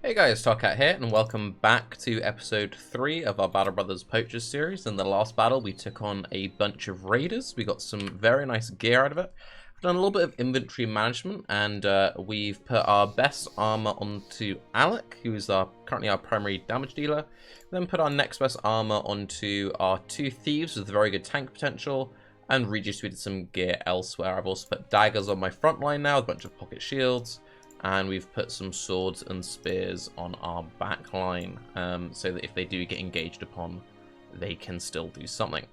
Hey guys, Tarke here, and welcome back to episode 3 of our Battlebrothers Poachers series. In the last battle, we took on a bunch of raiders. We got some very nice gear out of it. We've done a little bit of inventory management, and we've put our best armor onto Alec, who is currently our primary damage dealer. Then put our next best armor onto our 2 thieves with very good tank potential, and redistributed some gear elsewhere. I've also put daggers on my front line now, with a bunch of pocket shields. And we've put some swords and spears on our back line, so that if they do get engaged upon, they can still do something.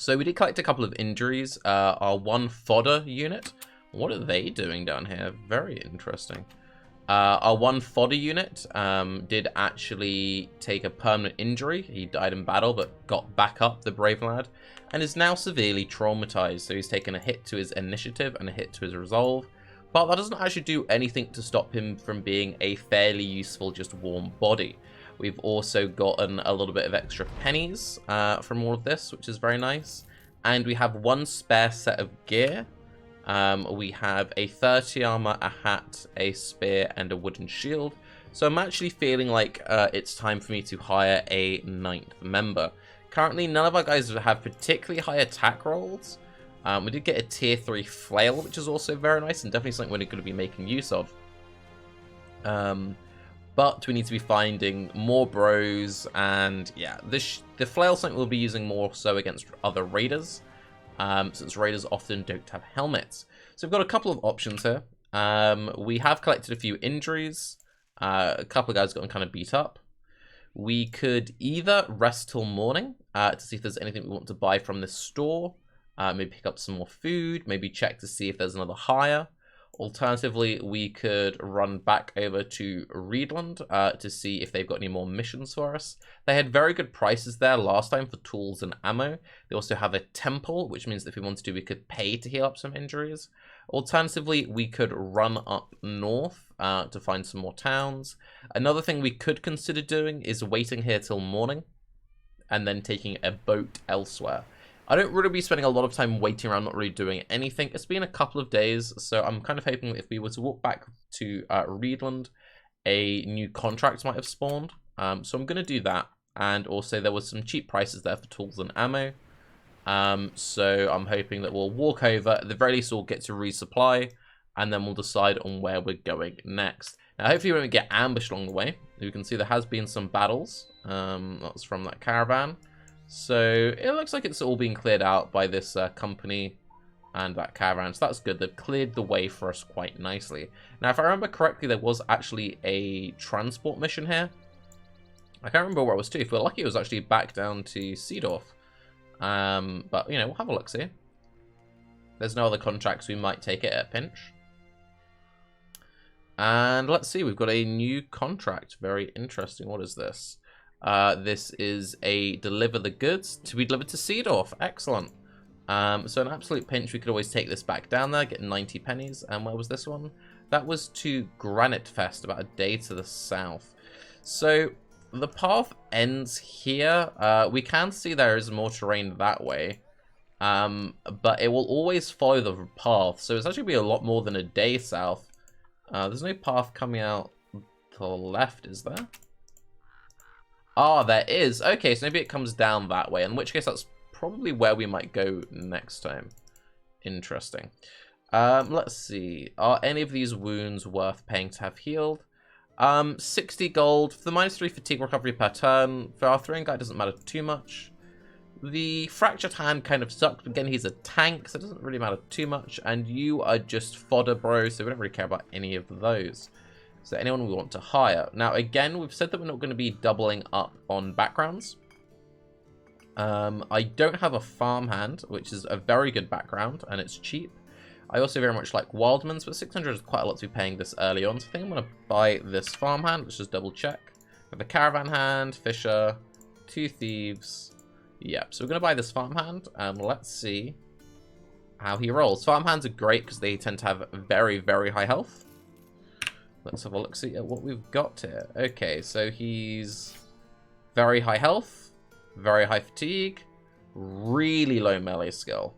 So we did collect a couple of injuries. Our 1 fodder unit, what are they doing down here? Very interesting. Our 1 fodder unit did actually take a permanent injury. He died in battle, but got back up, the brave lad, and is now severely traumatized. So he's taken a hit to his initiative and a hit to his resolve. But that doesn't actually do anything to stop him from being a fairly useful, just warm body. We've also gotten a little bit of extra pennies from all of this, which is very nice. And we have 1 spare set of gear. We have a 30 armor, a hat, a spear, and a wooden shield. So I'm actually feeling like it's time for me to hire a 9th member. Currently, none of our guys have particularly high attack rolls. We did get a tier 3 flail, which is also very nice and definitely something we're going to be making use of. But we need to be finding more bros, and yeah, the flail something we'll be using more so against other raiders, since raiders often don't have helmets. So we've got a couple of options here. We have collected a few injuries. A couple of guys got kind of beat up. We could either rest till morning to see if there's anything we want to buy from this store. Maybe pick up some more food, maybe check to see if there's another hire. Alternatively, we could run back over to Reedland to see if they've got any more missions for us. They had very good prices there last time for tools and ammo. They also have a temple, which means that if we wanted to, we could pay to heal up some injuries. Alternatively, we could run up north to find some more towns. Another thing we could consider doing is waiting here till morning and then taking a boat elsewhere. I don't really be spending a lot of time waiting around, not really doing anything. It's been a couple of days, so I'm kind of hoping that if we were to walk back to Reedland, a new contract might have spawned. So I'm going to do that. And also there was some cheap prices there for tools and ammo. So I'm hoping that we'll walk over. At the very least, we'll get to resupply, and then we'll decide on where we're going next. Now, hopefully we won't get ambushed along the way. You can see there has been some battles. That's from that caravan. So it looks like it's all being cleared out by this company and that caravan. So that's good. They've cleared the way for us quite nicely. Now, if I remember correctly, there was actually a transport mission here. I can't remember where it was to. If we're lucky, it was actually back down to Seedorf. But, you know, we'll have a look, see. There's no other contracts. We might take it at a pinch. And let's see. We've got a new contract. Very interesting. What is this? This is a deliver the goods to be delivered to Seedorf. Excellent. So an absolute pinch, we could always take this back down there, get 90 pennies. And where was this one? That was to Granite Fest, about a day to the south. So the path ends here. We can see there is more terrain that way. But it will always follow the path. So it's actually be a lot more than a day south. There's no path coming out to the left, is there? Ah, there is. Okay, so maybe it comes down that way, in which case that's probably where we might go next time. Interesting. Let's see. Are any of these wounds worth paying to have healed? 60 gold for the -3 fatigue recovery per turn. For our throwing guy, it doesn't matter too much. The fractured hand kind of sucked. Again, he's a tank, so it doesn't really matter too much. And you are just fodder, bro, so we don't really care about any of those. So anyone we want to hire. Now, again, we've said that we're not going to be doubling up on backgrounds. I don't have a farmhand, which is a very good background, and it's cheap. I also very much like Wildman's, but 600 is quite a lot to be paying this early on. So I think I'm going to buy this farmhand. Let's just double check. We have a caravan hand, fisher, 2 thieves. Yep, so we're going to buy this farmhand, and let's see how he rolls. Farmhands are great because they tend to have very, very high health. Let's have a look, see at what we've got here. Okay, so he's very high health, very high fatigue, really low melee skill.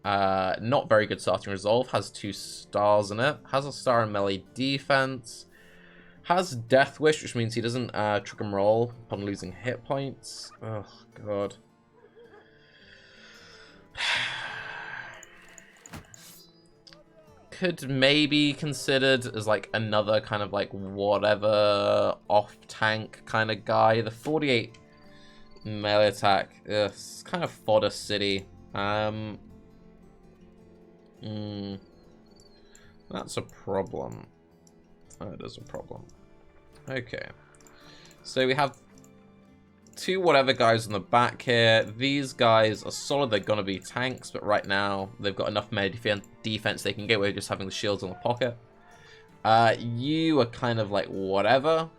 Not very good starting resolve, has 2 stars in it, has a star in melee defense. Has Death Wish, which means he doesn't trick and roll upon losing hit points. Oh, God. Could maybe considered as like another kind of like whatever off-tank kind of guy. The 48 melee attack, it's kind of fodder city. That's a problem. That is a problem. Okay. So we have two whatever guys on the back here. These guys are solid. They're going to be tanks, but right now they've got enough melee defense they can get away just having the shields on the pocket. You are kind of like whatever.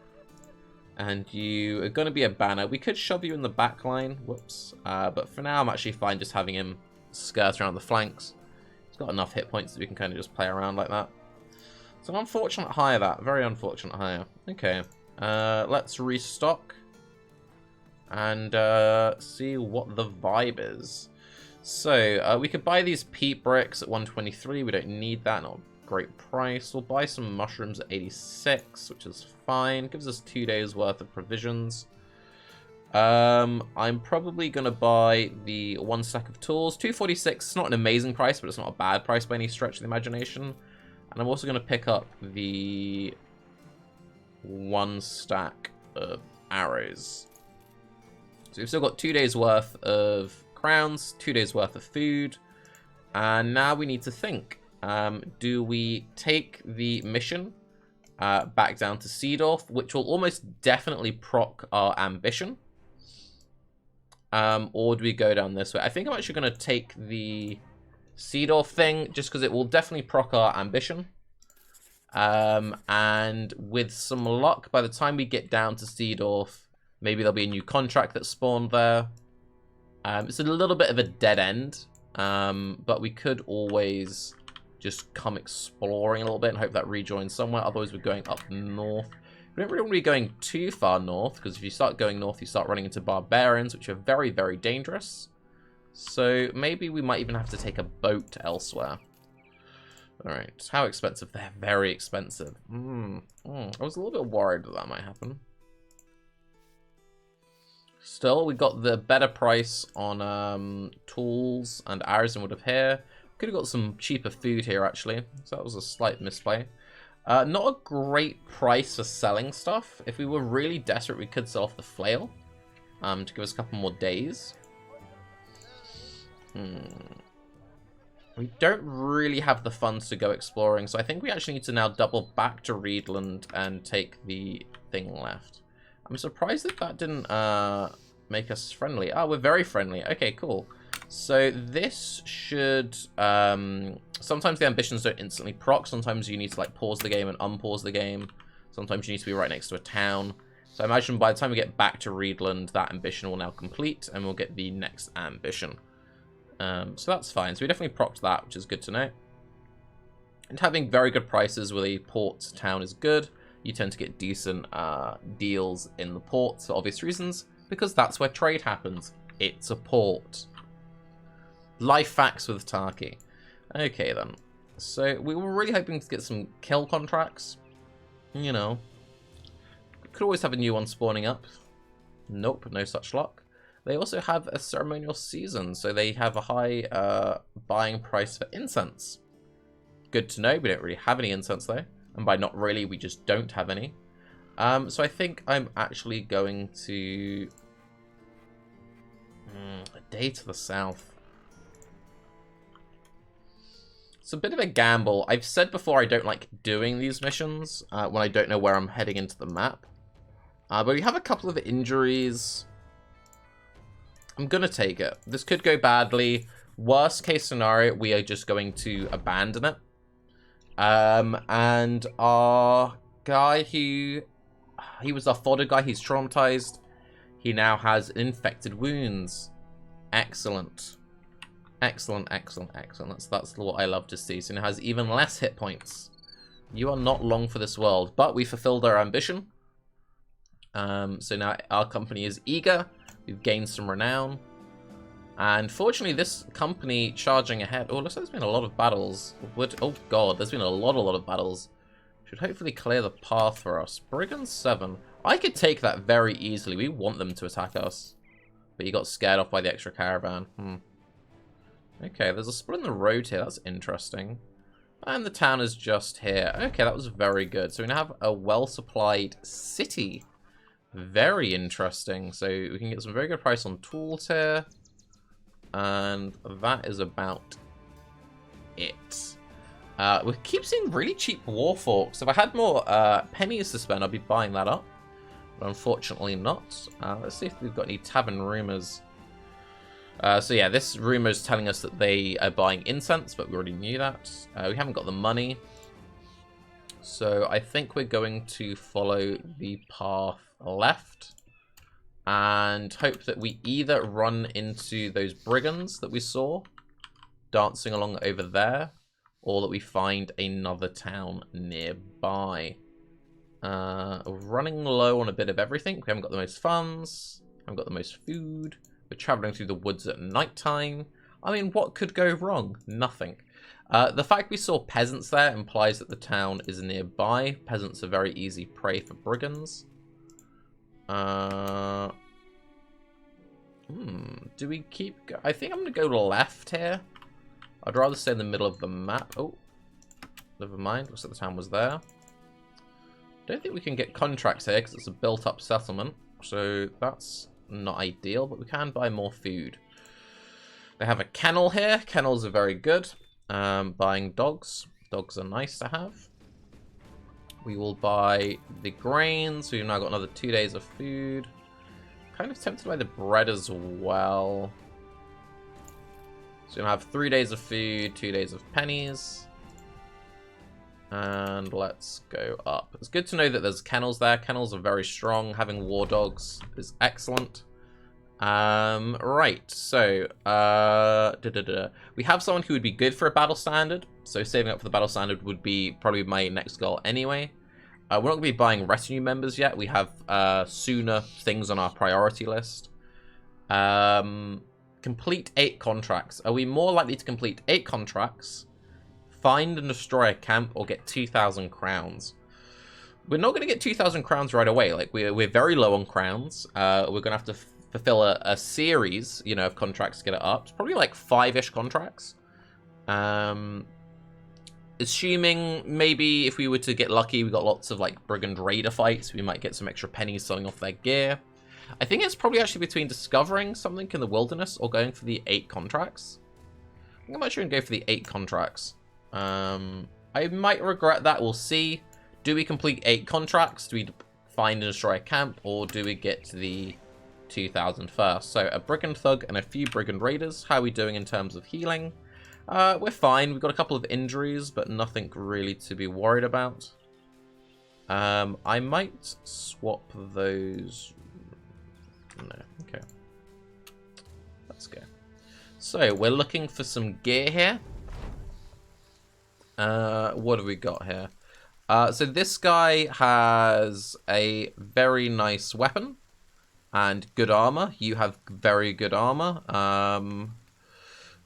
And you are going to be a banner. We could shove you in the back line. Whoops. But for now, I'm actually fine just having him skirt around the flanks. He's got enough hit points that we can kind of just play around like that. It's an unfortunate hire, that. Very unfortunate hire. Okay. Let's restock. And see what the vibe is. So, we could buy these peat bricks at 123. We don't need that. Not a great price. We'll buy some mushrooms at 86, which is fine. Gives us 2 days worth of provisions. I'm probably going to buy the 1 stack of tools. 246. It's not an amazing price, but it's not a bad price by any stretch of the imagination. And I'm also going to pick up the 1 stack of arrows. So we've still got 2 days worth of crowns, 2 days worth of food, and now we need to think. Do we take the mission back down to Seedorf, which will almost definitely proc our ambition? Or do we go down this way? I think I'm actually going to take the Seedorf thing, just because it will definitely proc our ambition. And with some luck, by the time we get down to Seedorf, maybe there'll be a new contract that spawned there. It's a little bit of a dead end, but we could always just come exploring a little bit and hope that rejoins somewhere. Otherwise, we're going up north. We don't really want to be going too far north, because if you start going north, you start running into barbarians, which are very, very dangerous. So maybe we might even have to take a boat elsewhere. Alright, how expensive? They're very expensive. I was a little bit worried that might happen. Still, we got the better price on tools and arrows than would have here. Could have got some cheaper food here, actually. So that was a slight misplay. Not a great price for selling stuff. If we were really desperate, we could sell off the flail to give us a couple more days. We don't really have the funds to go exploring, so I think we actually need to now double back to Reedland and take the thing left. I'm surprised that that didn't make us friendly. Oh, we're very friendly. Okay, cool. So this should... sometimes the ambitions don't instantly proc. Sometimes you need to like pause the game and unpause the game. Sometimes you need to be right next to a town. So I imagine by the time we get back to Reedland, that ambition will now complete, and we'll get the next ambition. So that's fine. So we definitely procced that, which is good to know. And having very good prices with a port town is good. You tend to get decent deals in the ports for obvious reasons, because that's where trade happens. It's a port. Life facts with Tarke. Okay, then. So we were really hoping to get some kill contracts. You know. Could always have a new one spawning up. Nope, no such luck. They also have a ceremonial season, so they have a high buying price for incense. Good to know. We don't really have any incense, though. And by not really, we just don't have any. So I think I'm actually going to... a day to the south. It's a bit of a gamble. I've said before I don't like doing these missions when I don't know where I'm heading into the map. But we have a couple of injuries. I'm going to take it. This could go badly. Worst case scenario, we are just going to abandon it. And our guy he was our fodder guy, he's traumatized. He now has infected wounds. Excellent. Excellent, excellent, excellent. That's what I love to see. So he has even less hit points. You are not long for this world, but we fulfilled our ambition. So now our company is eager. We've gained some renown. And fortunately, this company charging ahead... Oh, looks like there's been a lot of battles. Oh, God, there's been a lot of battles. Should hopefully clear the path for us. Brigand 7. I could take that very easily. We want them to attack us. But you got scared off by the extra caravan. Okay, there's a split in the road here. That's interesting. And the town is just here. Okay, that was very good. So we now have a well-supplied city. Very interesting. So we can get some very good price on tools here. And that is about it. We keep seeing really cheap war forks. If I had more pennies to spend, I'd be buying that up. But unfortunately not. Let's see if we've got any tavern rumors. So yeah, this rumor is telling us that they are buying incense, but we already knew that. We haven't got the money. So I think we're going to follow the path left. And hope that we either run into those brigands that we saw dancing along over there, or that we find another town nearby. Running low on a bit of everything. We haven't got the most funds, haven't got the most food. We're traveling through the woods at nighttime. I mean, what could go wrong? Nothing. The fact we saw peasants there implies that the town is nearby. Peasants are very easy prey for brigands. Do we keep... I think I'm going to go left here. I'd rather stay in the middle of the map. Oh, never mind. Looks like the town was there. Don't think we can get contracts here because it's a built-up settlement. So that's not ideal, but we can buy more food. They have a kennel here. Kennels are very good. Buying dogs. Dogs are nice to have. We will buy the grains. We've now got another 2 days of food. Kind of tempted by the bread as well. So we're going to have 3 days of food, 2 days of pennies. And let's go up. It's good to know that there's kennels there. Kennels are very strong. Having war dogs is excellent. Right, so we have someone who would be good for a battle standard. So saving up for the battle standard would be probably my next goal anyway. We're not going to be buying retinue members yet. We have sooner things on our priority list. Complete 8 contracts. Are we more likely to complete 8 contracts, find and destroy a camp, or get 2,000 crowns? We're not going to get 2,000 crowns right away. Like, we're very low on crowns. We're going to have to fulfill a series, you know, of contracts to get it up. It's probably like 5-ish contracts. Assuming maybe if we were to get lucky, we got lots of like brigand raider fights, we might get some extra pennies selling off their gear. I think it's probably actually between discovering something in the wilderness or going for the 8 contracts. I think I'm actually going to go for the 8 contracts. I might regret that. We'll see. Do we complete 8 contracts? Do we find and destroy a camp? Or do we get to the 2,000 first? So a brigand thug and a few brigand raiders. How are we doing in terms of healing? We're fine. We've got a couple of injuries, but nothing really to be worried about. I might swap those... No, okay. Let's go. So, we're looking for some gear here. What have we got here? So this guy has a very nice weapon and good armor. You have very good armor.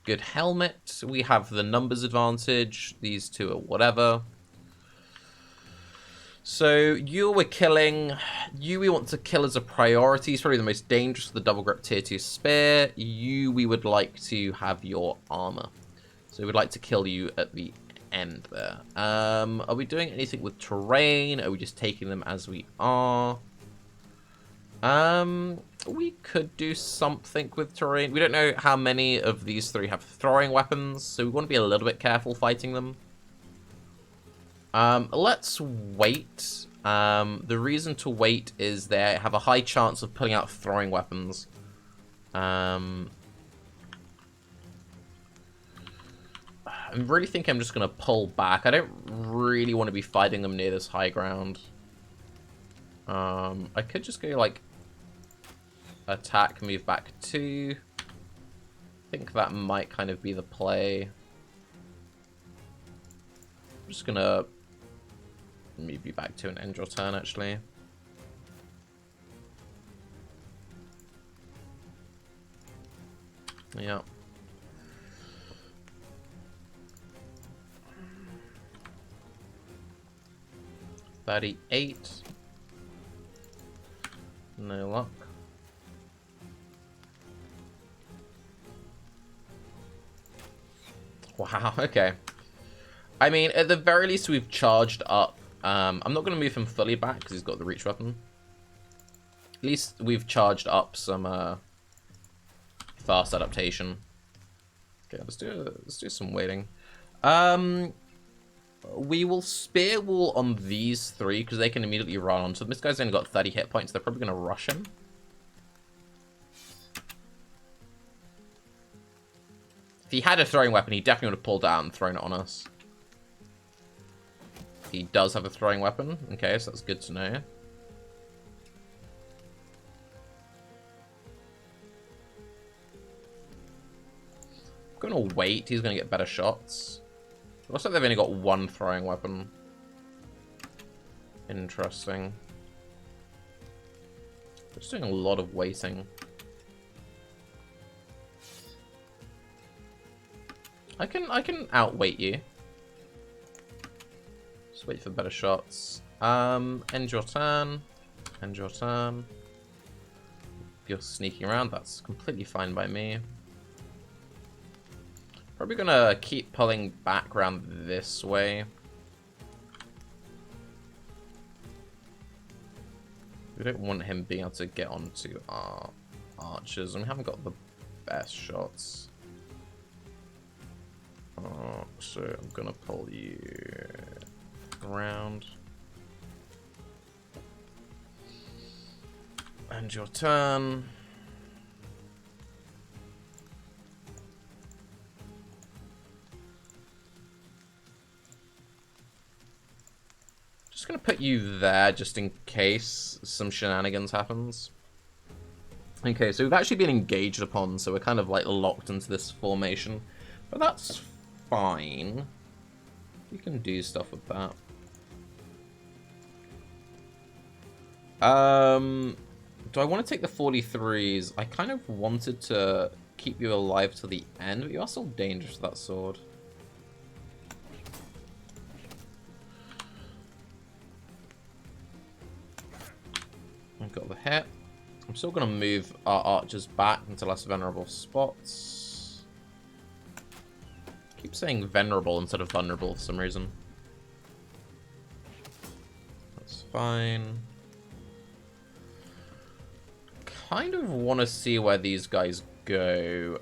Good helmet. We have the numbers advantage. These two are whatever. So you we're killing. You we want to kill as a priority. He's probably the most dangerous with the double grip tier 2 spear. You we would like to have your armor. So we'd like to kill you at the end there. Are we doing anything with terrain? Are we just taking them as we are? We could do something with terrain. We don't know how many of these 3 have throwing weapons, so we want to be a little bit careful fighting them. Let's wait. The reason to wait is they have a high chance of pulling out throwing weapons. I really think I'm just going to pull back. I don't really want to be fighting them near this high ground. I could just go, like, attack, move back 2. I think that might kind of be the play. I'm just going to move you back to an end your turn, actually. Yeah. 38. No luck. Wow, okay. I mean, at the very least, we've charged up. I'm not going to move him fully back because he's got the reach weapon. At least we've charged up some fast adaptation. Okay, let's do some waiting. We will spear wall on these three because they can immediately run on. So this guy's only got 30 hit points. They're probably going to rush him. If he had a throwing weapon, he definitely would have pulled out and thrown it on us. He does have a throwing weapon. Okay, so that's good to know. I'm going to wait. He's going to get better shots. It looks like they've only got one throwing weapon. Interesting. They're just doing a lot of waiting. I can outweight you. Just wait for better shots. End your turn. End your turn. If you're sneaking around, that's completely fine by me. Probably gonna keep pulling back around this way. We don't want him being able to get onto our archers, and we haven't got the best shots. So I'm gonna pull you around. And your turn. Just gonna put you there just in case some shenanigans happens. Okay, so we've actually been engaged upon, so we're kind of like locked into this formation. But that's fine. You can do stuff with that. Do I want to take the 43s? I kind of wanted to keep you alive to the end, but you are still dangerous with that sword. I've got the hit. I'm still going to move our archers back into less vulnerable spots. I keep saying venerable instead of vulnerable for some reason. That's fine. Kind of want to see where these guys go.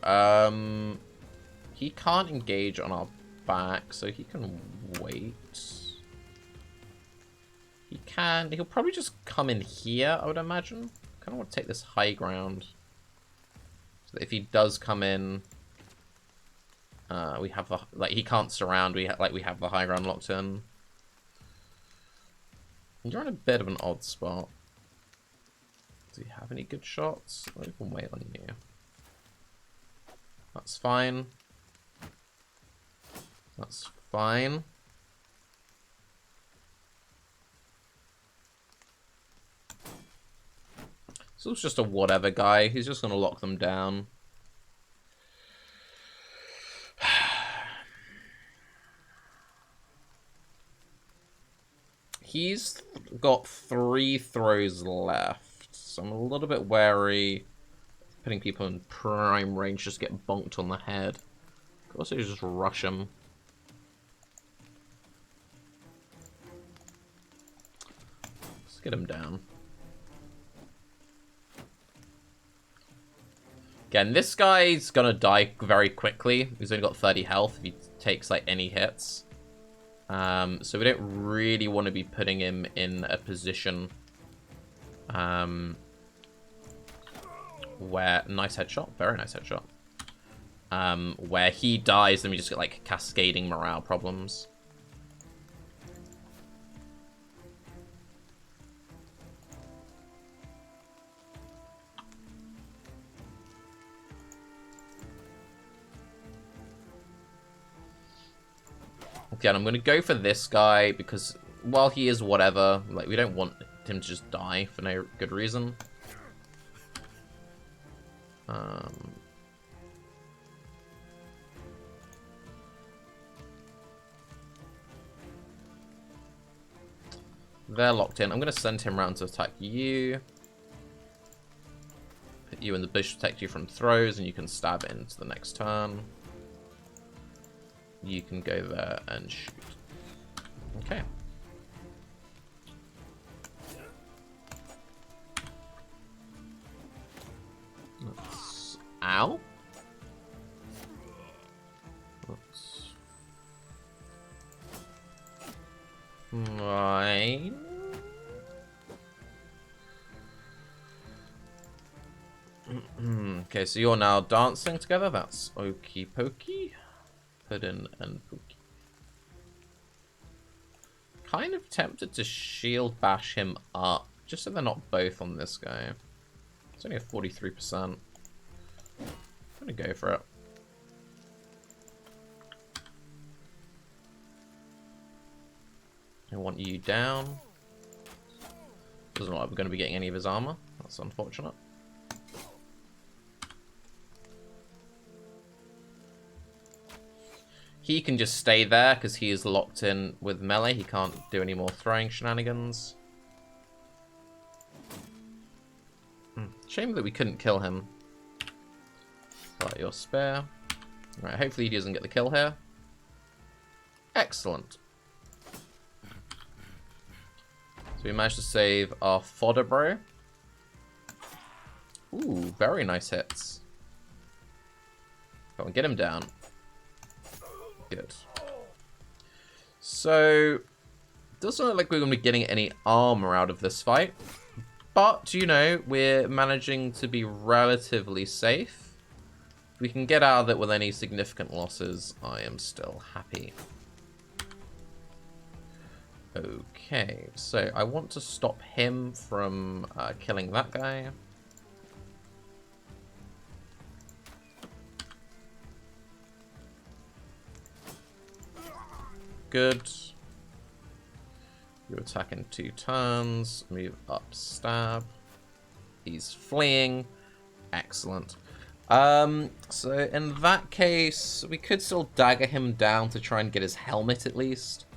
He can't engage on our back, so he can wait. He can. He'll probably just come in here, I would imagine. Kind of want to take this high ground. So that if he does come in, we have the he can't surround. We have the high ground locked in. You're in a bit of an odd spot. Do you have any good shots? I can wait on you. That's fine. That's fine. So it's just a whatever guy. He's just going to lock them down. He's got 3 throws left. So I'm a little bit wary of putting people in prime range, just get bonked on the head. Could also just rush him. Let's get him down. Again, this guy's gonna die very quickly. He's only got 30 health if he takes like any hits. So we don't really want to be putting him in a position where nice headshot, very nice headshot. Where he dies, then we just get like cascading morale problems. Again, I'm going to go for this guy because while he is whatever, like we don't want him to just die for no good reason. They're locked in. I'm going to send him round to attack you. Put you in the bush to protect you from throws, and you can stab it into the next turn. You can go there and shoot. Okay. Ow. Right. Okay, so you're now dancing together. That's okie pokey. Puddin and Pookie. Kind of tempted to shield bash him up, just so they're not both on this guy. It's only a 43%. I'm gonna go for it. I want you down. Doesn't look like we're going to be getting any of his armor. That's unfortunate. He can just stay there because he is locked in with melee. He can't do any more throwing shenanigans. Shame that we couldn't kill him. But your spare. Right, hopefully he doesn't get the kill here. Excellent. So we managed to save our fodder bro. Ooh, very nice hits. Go on, get him down. Good. So, doesn't look like we're going to be getting any armor out of this fight. But, you know, we're managing to be relatively safe. If we can get out of it with any significant losses, I am still happy. Okay, so I want to stop him from killing that guy. Good. You attack in 2 turns. Move up, stab. He's fleeing. Excellent. So in that case, we could still dagger him down to try and get his helmet at least.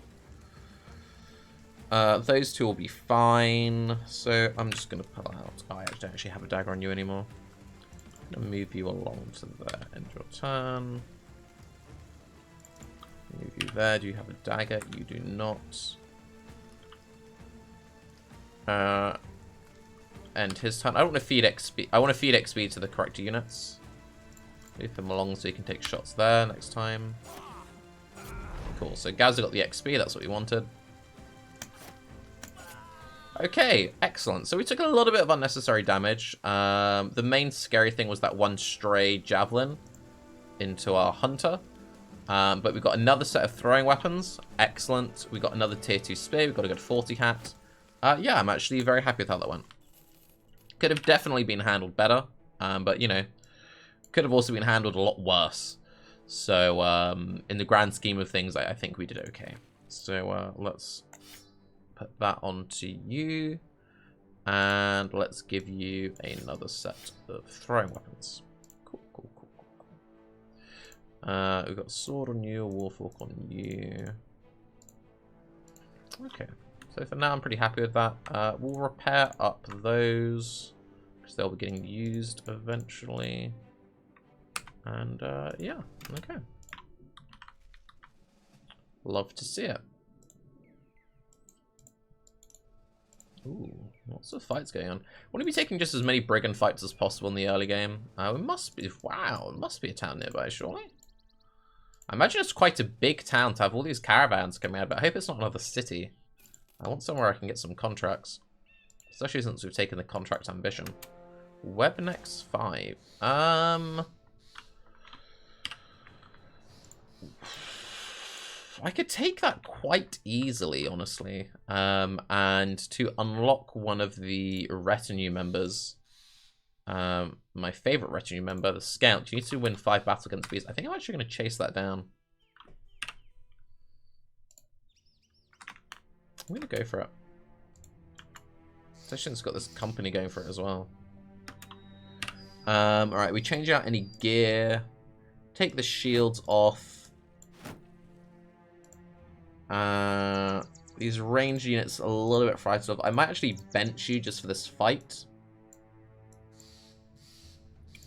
Those two will be fine. So I'm just going to pull out. Oh, I don't actually have a dagger on you anymore. I'm going to move you along to there. End your turn. Move you there. Do you have a dagger? You do not. End his turn. I don't want to feed XP. I want to feed XP to the correct units. Move him along so he can take shots there next time. Cool. So Gazza got the XP. That's what we wanted. Okay, excellent. So we took a little bit of unnecessary damage. The main scary thing was that one stray javelin into our hunter. But we got another set of throwing weapons. Excellent. We got another tier 2 spear. We got a good 40 hat. Yeah, I'm actually very happy with how that went. Could have definitely been handled better. But, you know, could have also been handled a lot worse. So, in the grand scheme of things, I think we did okay. So, let's put that onto you. And let's give you another set of throwing weapons. Cool, cool, cool, cool, cool. We've got a sword on you, a warfork on you. Okay. So for now, I'm pretty happy with that. We'll repair up those, because they'll be getting used eventually. And, yeah, okay. Love to see it. Ooh, lots of fights going on. I want to be taking just as many brigand fights as possible in the early game. It must be, wow, it must be a town nearby, surely. I imagine it's quite a big town to have all these caravans coming out, but I hope it's not another city. I want somewhere I can get some contracts. Especially since we've taken the contract ambition. Webnex 5. I could take that quite easily, honestly. And to unlock one of the retinue members, my favorite retinue member, the Scout, you need to win 5 battles against beasts. I think I'm actually going to chase that down. I'm going to go for it. Especially since it's got this company going for it as well. Alright, we change out any gear. Take the shields off. These range units a little bit frightened of. I might actually bench you just for this fight.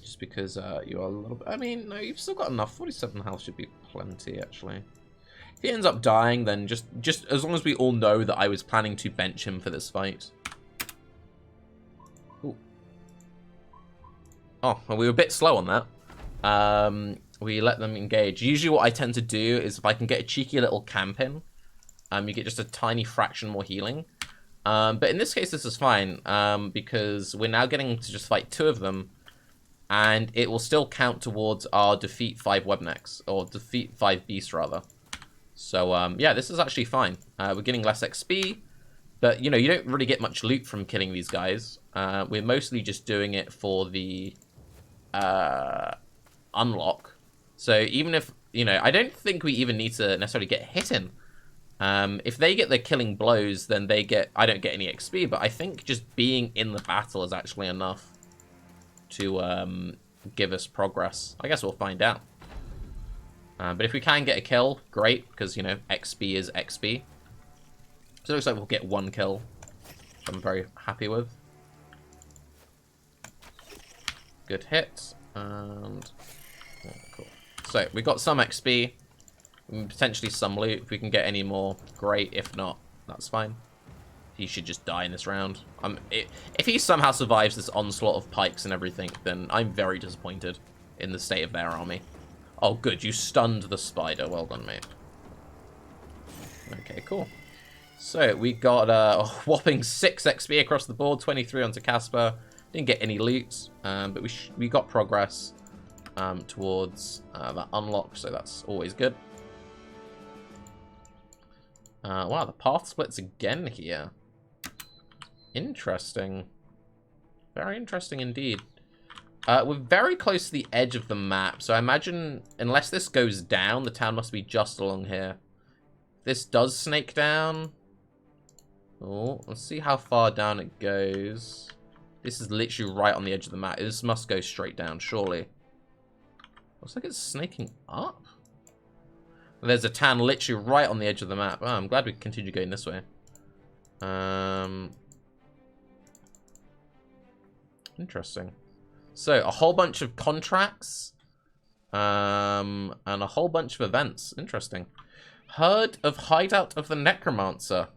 Just because you are a little bit... I mean, no, you've still got enough. 47 health should be plenty, actually. If he ends up dying, then just as long as we all know that I was planning to bench him for this fight. Ooh. Oh, well, we were a bit slow on that. We let them engage. Usually what I tend to do is if I can get a cheeky little camp in, you get just a tiny fraction more healing. But in this case, this is fine, because we're now getting to just fight 2 of them, and it will still count towards our defeat 5 webnecks, or defeat 5 beasts, rather. So, yeah, this is actually fine. We're getting less XP, but, you know, you don't really get much loot from killing these guys. We're mostly just doing it for the unlock. So even if, you know, I don't think we even need to necessarily get hit in. If they get the killing blows, then I don't get any XP, but I think just being in the battle is actually enough to give us progress. I guess we'll find out. But if we can get a kill, great, because, you know, XP is XP. So it looks like we'll get 1 kill, which I'm very happy with. Good hit, and... oh, cool. So, we got some XP, potentially some loot. If we can get any more, great. If not, that's fine. He should just die in this round. If he somehow survives this onslaught of pikes and everything, then I'm very disappointed in the state of their army. Oh, good. You stunned the spider. Well done, mate. Okay, cool. So, we got a whopping 6 XP across the board, 23 onto Casper. Didn't get any loot, but we got progress towards that unlock, so that's always good. Wow, the path splits again here. Interesting. Very interesting indeed. We're very close to the edge of the map, so I imagine, unless this goes down, the town must be just along here. If this does snake down... oh, let's see how far down it goes. This is literally right on the edge of the map. This must go straight down, surely. Looks like it's snaking up. There's a town literally right on the edge of the map. Oh, I'm glad we continue going this way. Interesting. So, a whole bunch of contracts. And a whole bunch of events. Interesting. Heard of Hideout of the Necromancer.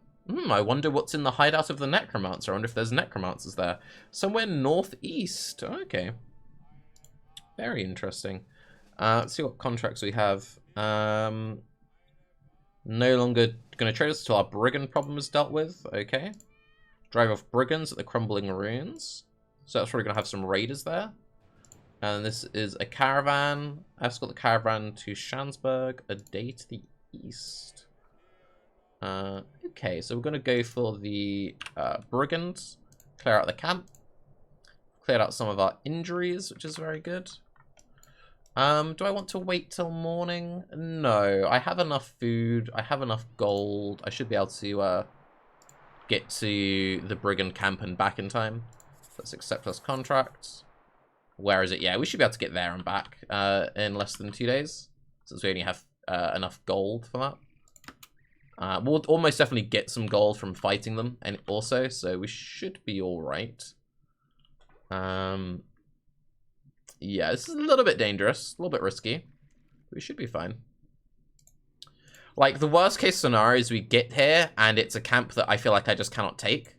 I wonder what's in the Hideout of the Necromancer. I wonder if there's Necromancers there. Somewhere northeast. Okay. Very interesting. Let's see what contracts we have. No longer going to trade us until our brigand problem is dealt with. Okay. Drive off brigands at the crumbling ruins. So that's probably going to have some raiders there. And this is a caravan. Escort the caravan to Schansburg, a day to the east. Okay, so we're going to go for the brigands. Clear out the camp. Cleared out some of our injuries, which is very good. Do I want to wait till morning? No, I have enough food. I have enough gold. I should be able to get to the brigand camp and back in time. Let's accept this contract. Where is it? Yeah, we should be able to get there and back in less than 2 days, since we only have enough gold for that. We'll almost definitely get some gold from fighting them, and also, so we should be all right. Yeah, this is a little bit dangerous, a little bit risky. We should be fine. Like, the worst case scenario is we get here, and it's a camp that I feel like I just cannot take.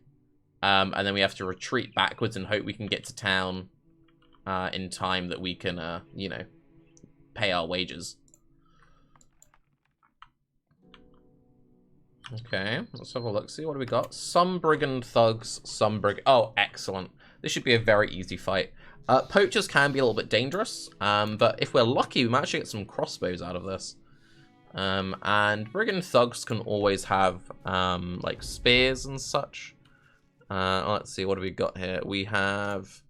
And then we have to retreat backwards and hope we can get to town in time that we can, you know, pay our wages. Okay, let's have a look. See, what do we got? Some brigand thugs, some brigand... oh, excellent. This should be a very easy fight. Poachers can be a little bit dangerous, but if we're lucky, we might actually get some crossbows out of this. And brigand thugs can always have, like, spears and such. Let's see, what do we got here? We have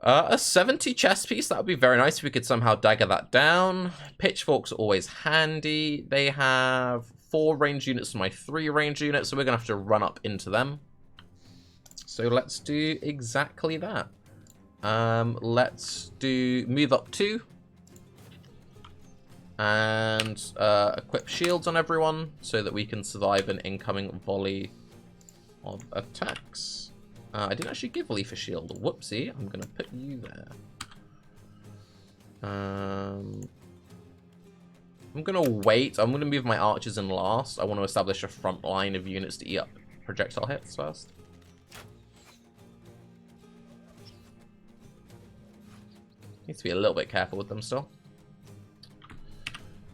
a 70 chest piece. That would be very nice if we could somehow dagger that down. Pitchforks are always handy. They have 4 range units to my 3 range units, so we're going to have to run up into them. So let's do exactly that. Let's do move up 2. And equip shields on everyone so that we can survive an incoming volley of attacks. I didn't actually give Leaf a shield. Whoopsie. I'm going to put you there. I'm going to wait. I'm going to move my archers in last. I want to establish a front line of units to eat up projectile hits first. Needs to be a little bit careful with them still.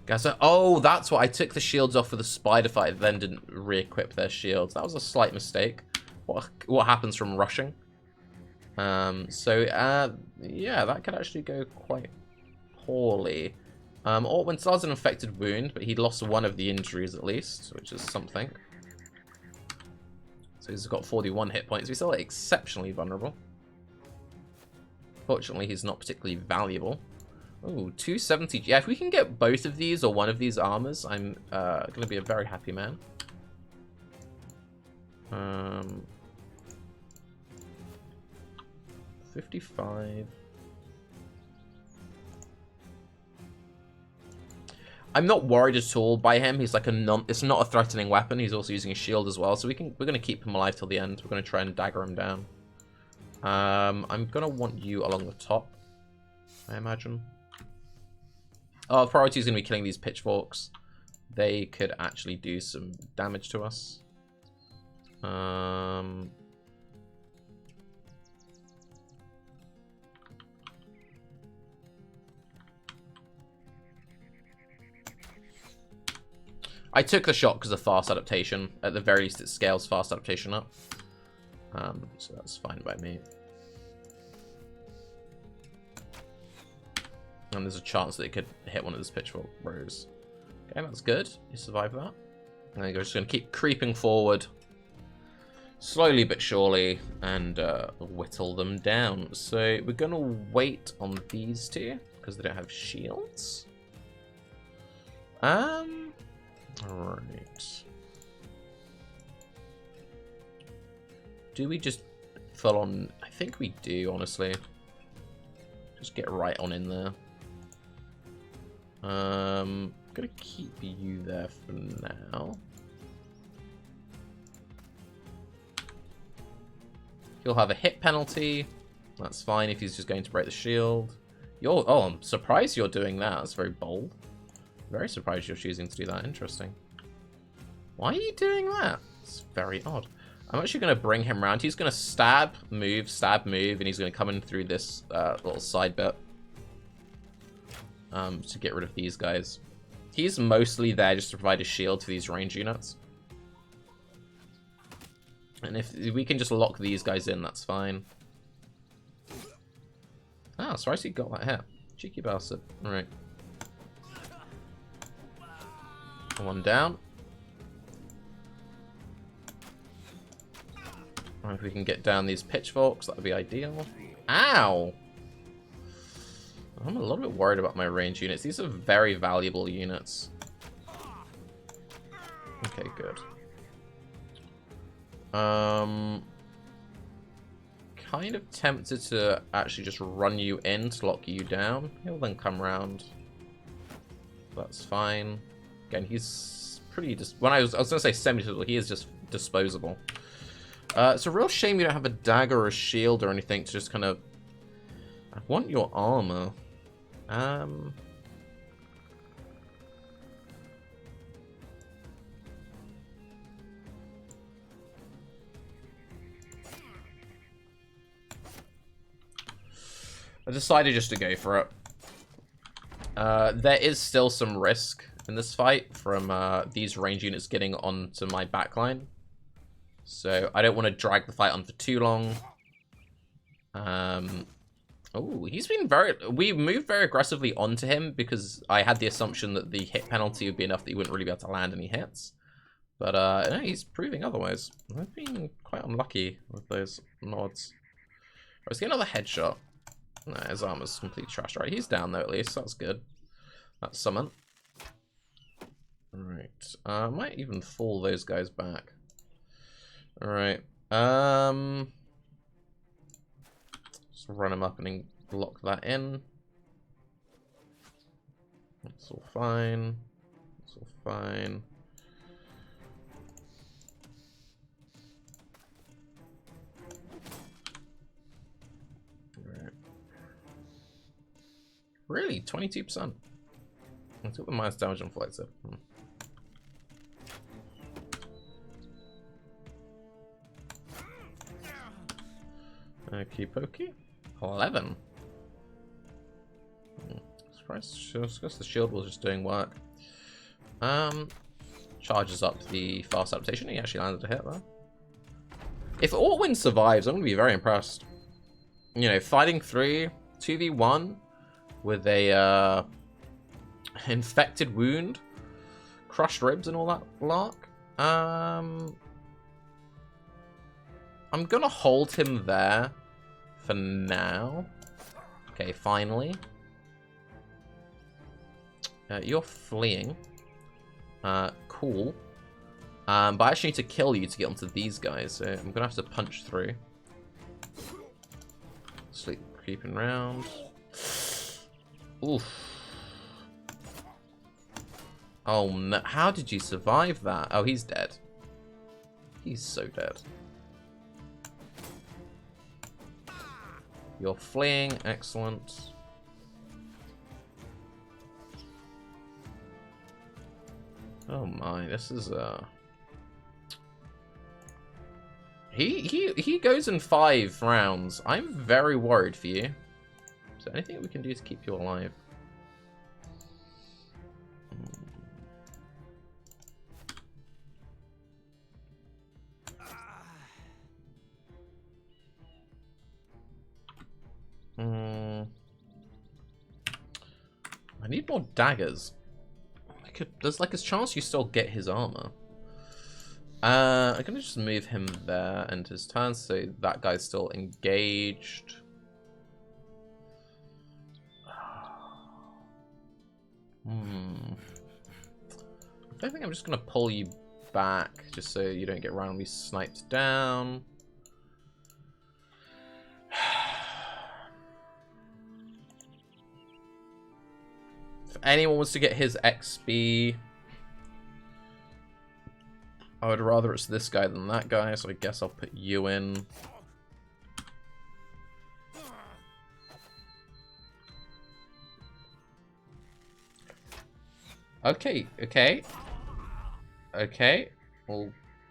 Guys, oh, that's why I took the shields off for the spider fight, then didn't re-equip their shields. That was a slight mistake. What happens from rushing? Yeah, that could actually go quite poorly. Ortwin still has an infected wound, but he lost one of the injuries at least, which is something. So he's got 41 hit points. He's still exceptionally vulnerable. Fortunately, he's not particularly valuable. Ooh, 270. Yeah, if we can get both of these or one of these armors, I'm going to be a very happy man. 55. I'm not worried at all by him. He's like it's not a threatening weapon. He's also using a shield as well, so we're going to keep him alive till the end. We're going to try and dagger him down. I'm going to want you along the top, I imagine. Our priority is going to be killing these pitchforks. They could actually do some damage to us. I took the shot because of fast adaptation. At the very least, it scales fast adaptation up. So that's fine by me. And there's a chance that it could hit one of those pitchfork rows. Okay, that's good. You survived that. And then you're just going to keep creeping forward. Slowly but surely. And whittle them down. So we're going to wait on these two. Because they don't have shields. Alright. Do we just full on? I think we do, honestly. Just get right on in there. I'm gonna keep you there for now. He'll have a hit penalty. That's fine if he's just going to break the shield. Oh, I'm surprised you're doing that. That's very bold. Very surprised you're choosing to do that. Interesting. Why are you doing that? It's very odd. I'm actually going to bring him around. He's going to stab, move, and he's going to come in through this little side bit to get rid of these guys. He's mostly there just to provide a shield to these range units. And if we can just lock these guys in, that's fine. Ah, sorry, so you got that hit. Cheeky bastard. Alright. One down. If we can get down these pitchforks, that would be ideal. Ow! I'm a little bit worried about my range units. These are very valuable units. Okay, good. Kind of tempted to actually just run you in to lock you down. He'll then come around. That's fine. Again, he's pretty... I was going to say semi-disposable. He is just disposable. It's a real shame you don't have a dagger or a shield or anything to just kind of... I want your armor. I decided just to go for it. There is still some risk in this fight from these range units getting onto my backline. So I don't want to drag the fight on for too long. Oh, he's been we moved very aggressively onto him because I had the assumption that the hit penalty would be enough that he wouldn't really be able to land any hits. But no, he's proving otherwise. I've been quite unlucky with those nods. Let's get another headshot. No, his armor's completely trashed. Right, he's down though at least. That's good. That's summon. Alright. I might even fall those guys back. Alright. Just run him up and lock that in. That's all fine. That's all fine. Right. Really? 22%? I took the minus damage on flight set. Okie pokey. 11. Surprised the shield was just doing work. Charges up the fast adaptation. He actually landed a hit there. If Ortwin survives, I'm going to be very impressed. You know, fighting through 2v1 with a infected wound, crushed ribs and all that lark. I'm going to hold him there for now. Okay, finally. You're fleeing. Cool. But I actually need to kill you to get onto these guys, so I'm gonna have to punch through. Sleep creeping round. Oof. Oh no, how did you survive that? Oh, he's dead. He's so dead. You're fleeing, excellent. Oh my, this is He goes in 5 rounds. I'm very worried for you. Is there anything we can do to keep you alive? I need more daggers. There's like a chance you still get his armor. I'm gonna just move him there and his turn, so that guy's still engaged. I think I'm just gonna pull you back just so you don't get randomly sniped down. If anyone wants to get his XP, I would rather it's this guy than that guy, so I guess I'll put you in. Okay, okay. Okay, all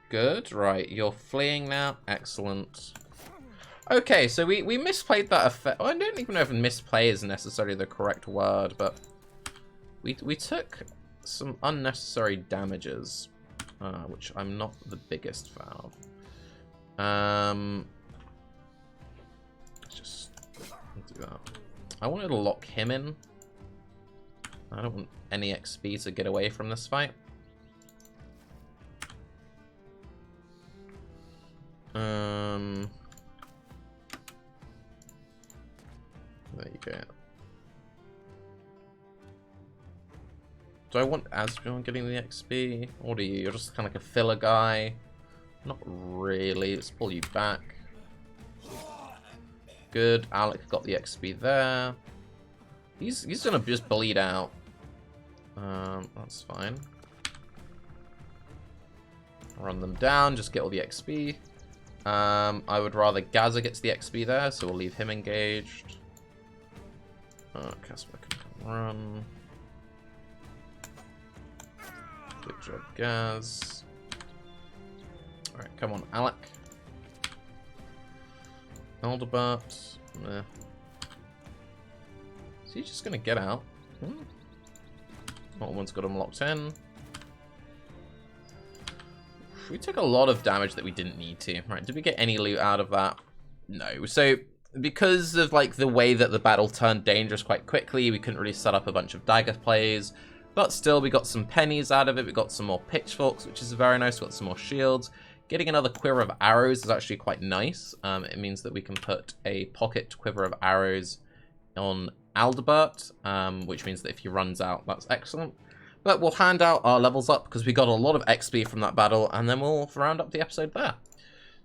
good. Right, you're fleeing now. Excellent. Okay, so we misplayed that effect. I don't even know if misplay is necessarily the correct word, but we took some unnecessary damages, which I'm not the biggest fan of. Let's just do that. I wanted to lock him in. I don't want any XP to get away from this fight. There you go. Do I want Asbjorn getting the XP? Or do you? You're just kind of like a filler guy. Not really. Let's pull you back. Good. Alec got the XP there. He's gonna just bleed out. That's fine. Run them down, just get all the XP. I would rather Gaza gets the XP there, so we'll leave him engaged. Casper can run. Good job, Gaz. Alright, come on, Alec. Aldebart. Meh. Is he just gonna get out? Not one's got him locked in. We took a lot of damage that we didn't need to. Right, did we get any loot out of that? No. So, because of like the way that the battle turned dangerous quite quickly, we couldn't really set up a bunch of dagger plays. But still, we got some pennies out of it. We got some more pitchforks, which is very nice. We got some more shields. Getting another quiver of arrows is actually quite nice. It means that we can put a pocket quiver of arrows on Aldebart, which means that if he runs out, that's excellent. But we'll hand out our levels up because we got a lot of XP from that battle, and then we'll round up the episode there.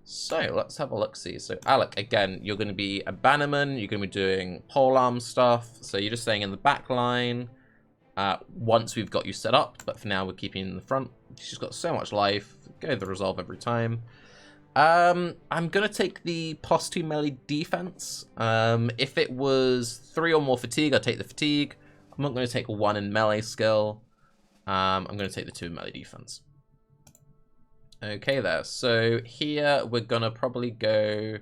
So let's have a look-see. So Alec, again, you're going to be a bannerman. You're going to be doing polearm stuff. So you're just staying in the back line. once we've got you set up, but for now we're keeping in the front. She's got so much life. Go the resolve every time. I'm gonna take the +2 melee defense. If it was 3 or more fatigue, I'd take the fatigue. I'm not gonna take 1 in melee skill. I'm gonna take the 2 in melee defense. Okay there, so here we're gonna probably go...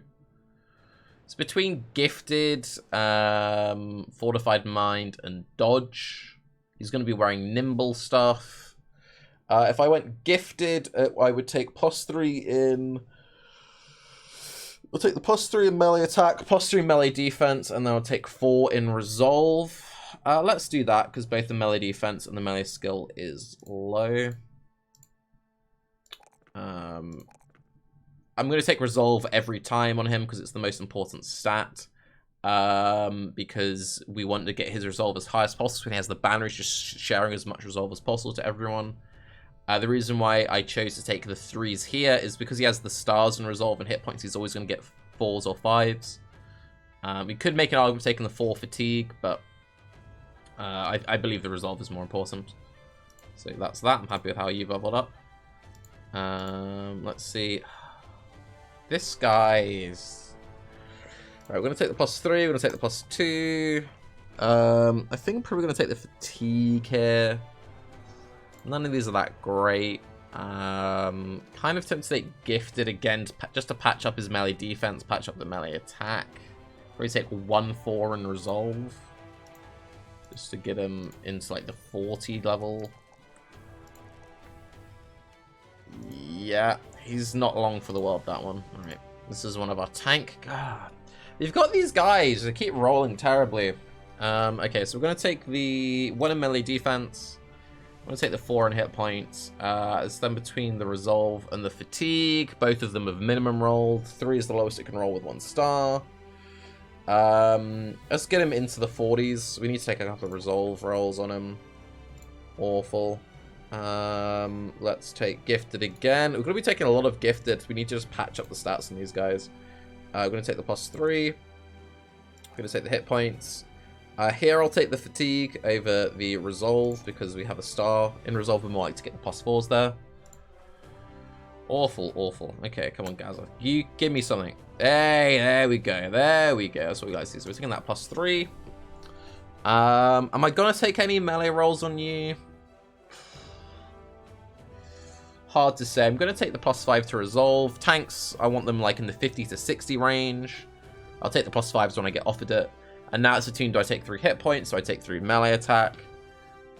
It's between Gifted, Fortified Mind, and Dodge. He's gonna be wearing Nimble stuff. If I went Gifted, I would take +3 in... I'll take the +3 in melee attack, +3 melee defense, and then I'll take 4 in resolve. Let's do that, because both the melee defense and the melee skill is low. I'm going to take resolve every time on him, because it's the most important stat. Because we want to get his resolve as high as possible, so he has the banner, he's just sharing as much resolve as possible to everyone. The reason why I chose to take the 3s here is because he has the stars and resolve and hit points. He's always going to get 4s or 5s. We could make an argument for taking the 4 fatigue, but I believe the resolve is more important. So that's that. I'm happy with how you leveled up. Let's see. This guy is... Alright, we're going to take the +3. We're going to take the +2. I think I'm probably going to take the fatigue here. None of these are that great. Kind of tempted to take Gifted again, just to patch up his melee defense, patch up the melee attack. Probably take 1-4 in resolve, just to get him into like the 40 level. Yeah, he's not long for the world, that one. Alright, this is one of our tank. God, you've got these guys that keep rolling terribly. Okay, so we're going to take the 1 in melee defense. I'm going to take the 4 in hit points. It's then between the resolve and the fatigue. Both of them have minimum rolled. 3 is the lowest it can roll with 1 star. Let's get him into the 40s. We need to take a couple of resolve rolls on him. Awful. Let's take Gifted again. We're going to be taking a lot of Gifted. We need to just patch up the stats on these guys. We're going to take the +3. We're going to take the hit points. Here I'll take the fatigue over the resolve because we have a star. In resolve we more like to get the +4s there. Awful, awful. Okay, come on, Gaza. You give me something. Hey, there we go. There we go. That's what we like to see. So we're taking that +3. Am I going to take any melee rolls on you? Hard to say. I'm going to take the +5 to resolve. Tanks, I want them like in the 50 to 60 range. I'll take the +5s when I get offered it. And now it's between, do I take 3 hit points, so I take 3 melee attack.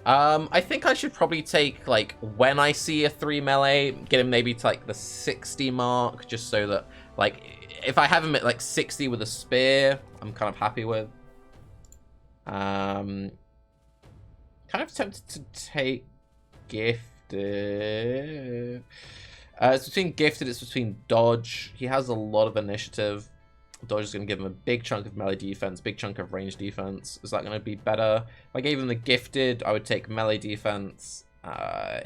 I think I should probably take, like, when I see a 3 melee, get him maybe to, like, the 60 mark, just so that, like, if I have him at, like, 60 with a spear, I'm kind of happy with. Kind of tempted to take Gifted. It's between Gifted, it's between Dodge. He has a lot of initiative. Dodge is going to give him a big chunk of melee defense, big chunk of range defense. Is that going to be better? If I gave him the Gifted, I would take melee defense,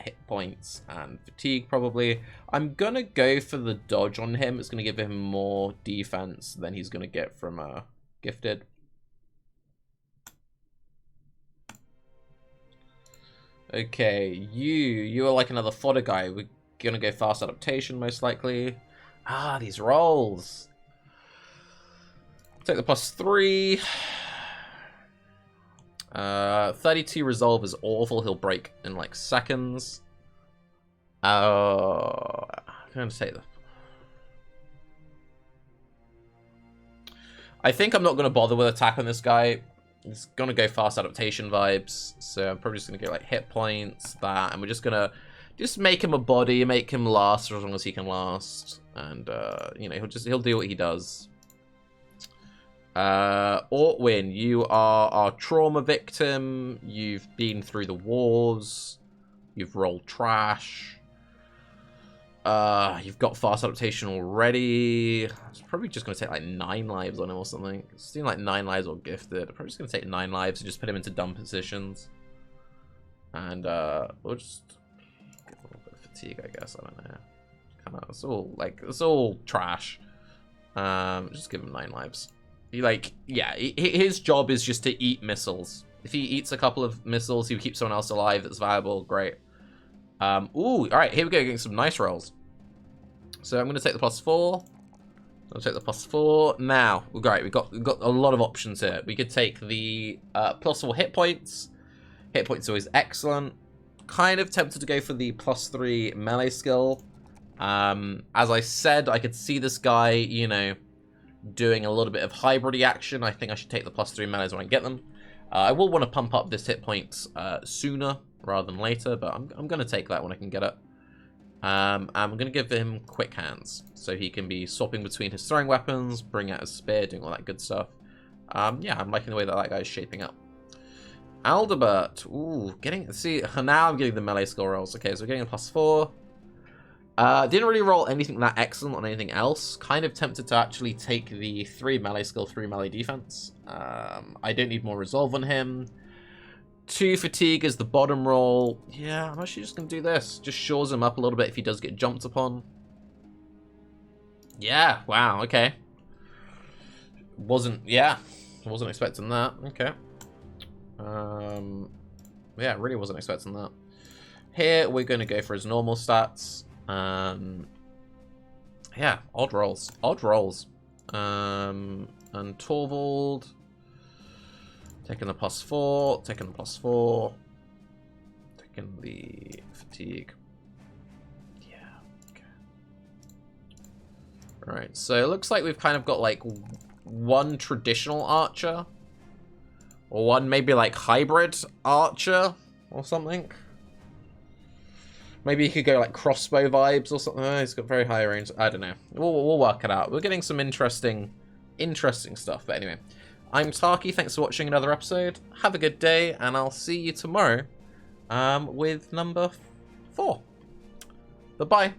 hit points, and fatigue probably. I'm going to go for the Dodge on him. It's going to give him more defense than he's going to get from Gifted. Okay, you are like another fodder guy. We're going to go fast adaptation most likely. Ah, these rolls. Take the +3. 32 resolve is awful. He'll break in like seconds. I'm going to take the... I think I'm not going to bother with attack on this guy. He's going to go fast adaptation vibes. So I'm probably just going to go like hit points, that. And we're just going to make him a body, make him last for as long as he can last. And, you know, he'll do what he does. Ortwin, you are our trauma victim. You've been through the wars. You've rolled trash. You've got fast adaptation already. It's probably just going to take like 9 lives on him or something. It's doing like 9 lives or Gifted. I'm probably just going to take 9 lives and just put him into dumb positions. And we'll just get a little bit of fatigue, I guess. I don't know. Kind of, it's all trash. Just give him 9 lives. Like, yeah, his job is just to eat missiles. If he eats a couple of missiles, he keeps someone else alive that's viable. Great. Ooh, alright, here we go, getting some nice rolls. So I'm going to take the +4. I'll take the +4. Now, great, we've got a lot of options here. We could take the +4 hit points. Hit points are always excellent. Kind of tempted to go for the +3 melee skill. As I said, I could see this guy, you know, doing a little bit of hybrid action. I think I should take the +3 melees when I get them. I will want to pump up this hit points sooner rather than later, but I'm going to take that when I can get it. I'm going to give him quick hands, so he can be swapping between his throwing weapons, bring out his spear, doing all that good stuff. Yeah, I'm liking the way that guy's shaping up. Aldebert, ooh, see, now I'm getting the melee skill rolls. Okay, so we're getting a +4. Didn't really roll anything that excellent on anything else. Kind of tempted to actually take the 3 melee skill, 3 melee defense. I don't need more resolve on him. 2 fatigue is the bottom roll. Yeah, I'm actually just going to do this. Just shores him up a little bit if he does get jumped upon. Yeah, wow, okay. Wasn't expecting that. Okay. Yeah, really wasn't expecting that. Here, we're going to go for his normal stats. Yeah, odd rolls. Odd rolls. And Torvald. Taking the +4. Taking the +4. Taking the fatigue. Yeah, okay. Alright, so it looks like we've kind of got like one traditional archer. Or one maybe like hybrid archer or something. Maybe he could go like crossbow vibes or something. Oh, he's got very high range. I don't know. We'll work it out. We're getting some interesting stuff. But anyway, I'm Tarke. Thanks for watching another episode. Have a good day, and I'll see you tomorrow with number 4. Bye-bye.